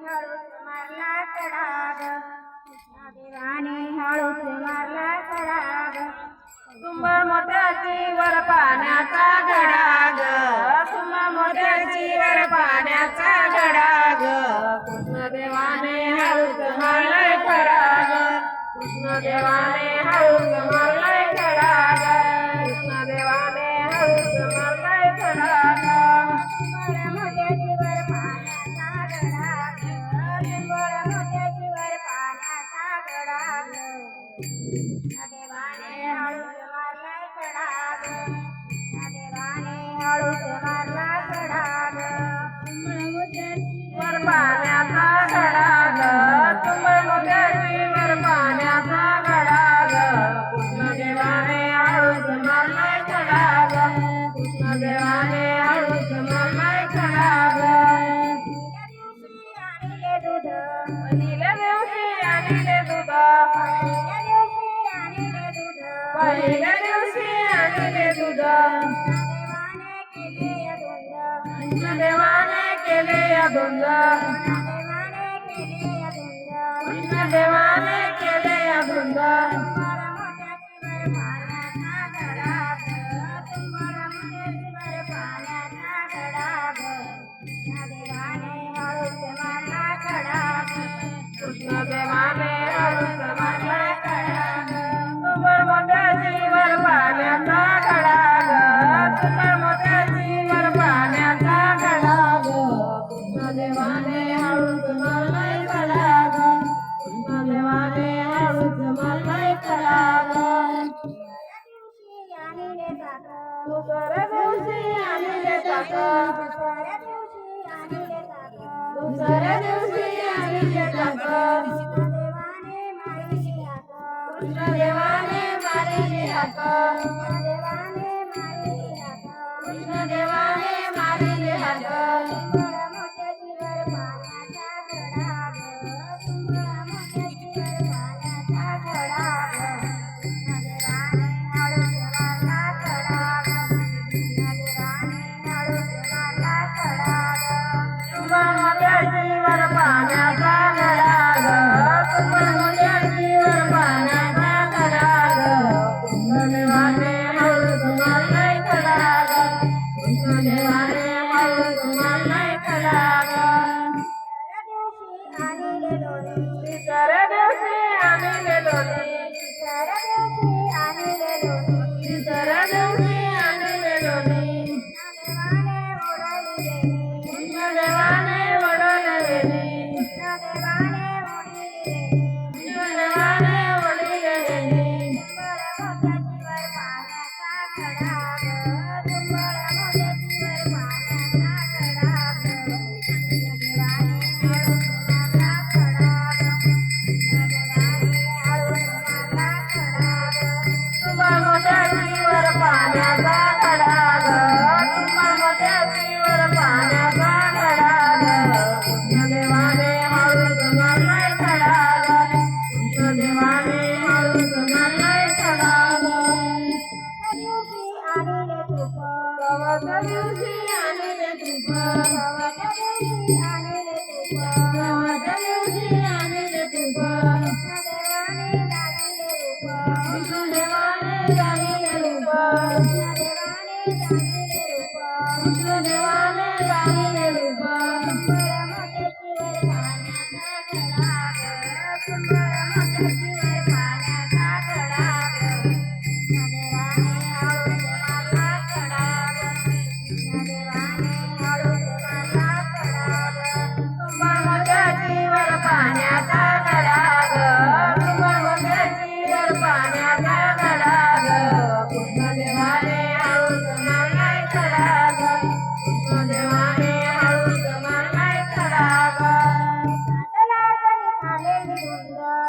हळूच मारला तडाग कृष्णदेवाने हळूच मारला तडाग तुंबळ मोत्याची वर पाण्याचा गडाग तुंबळ मोत्याची वर पाण्याचा गडाग कृष्णदेवाने हळूच मारलाय तडाग कृष्णदेवाने हळूच मारलाय तडाग कृष्णदेवाने हळूच मारलाय तडाग तुंबळ मोत्याची वर पाण्याचा गडाग तुंबळ मोत्याची वर पाण्याचा गडाग कृष्णदेवाने हळूच मारलाय तडाग कृष्णदेवाने हळूच मारला तडाग तुंबळ मोत्याची वर पाण्याचा गडाग तुंबळ मोत्याची वर पाण्याचा गडाग कृष्णदेवाने हळूच मारलाय तडाग कृष्णदेवाने हळूच मारलाय तडाग आणले दूध पहिल्या दिवशी आणले दूध पहिल्या दिवशी आणले दूध कृष्णदेवाने केले धुंद कृष्णदेवाने केले धुंद कृष्णदेवाने हळूच मारलाय तडाग तुंबळ मोत्याची वर पाण्याचा गडाग तुंबळ मोत्याची वर पाण्याचा गडाग कृष्णदेवाने हळूच मारलाय तडाग कृष्णदेवाने हळूच मारलाय तडाग दुसऱ्या दिवशी आणले ताक दुसऱ्या दिवशी आणले ताक कृष्णदेवाने मारिली हाक कृष्णदेवाने मारिली हाक तुंबळ मोत्याची वर पाण्याचा गडाग तुंबळ मोत्याची वर पाण्याचा गडाग कृष्णदेवाने हळूच मारलाय तडाग कृष्णदेवाने हळूच मारलाय तडाग तिसऱ्या दिवशी आणले लोणी तिसऱ्या दिवशी आणले लोणी कृष्णदेवाने वडवले वेणी कृष्णदेवाने वडवले वेणी तुंबळ मोत्याची वर पाण्याचा गडाग तुंबळ मोत्याची वर पाण्याचा गडाग कृष्णदेवाने हळूच मारलाय तडाग कृष्णदेवाने हळूच मारलाय तडाग गव्हाच्या दिवशी आणले तूप गव्हाच्या दिवशी आणले तूप कृष्णदेवाने दाविले रूप कृष्णदेवाने दाविले रूप तुंबळ मोत्याची वर पाण्याचा गडाग तुंबळ मोत्याची वर पाण्याचा गडाग कृष्णदेवाने हळूच मारलाय तडाग कृष्णदेवाने हळूच मारलाय तडाग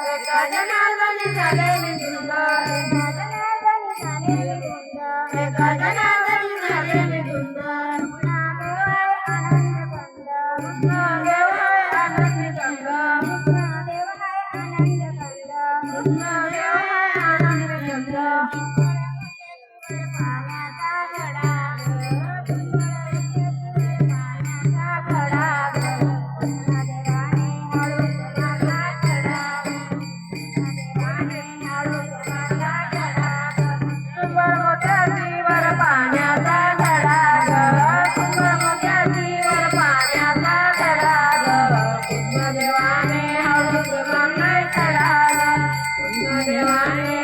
एका जनार्दनी झालेली धुंद एका जनार्दनी झालेली धुंद कृष्णदेव हाय आनंदी कंद कृष्णदेव हाय आनंदी कंद पाण्याचा गडाग देवाने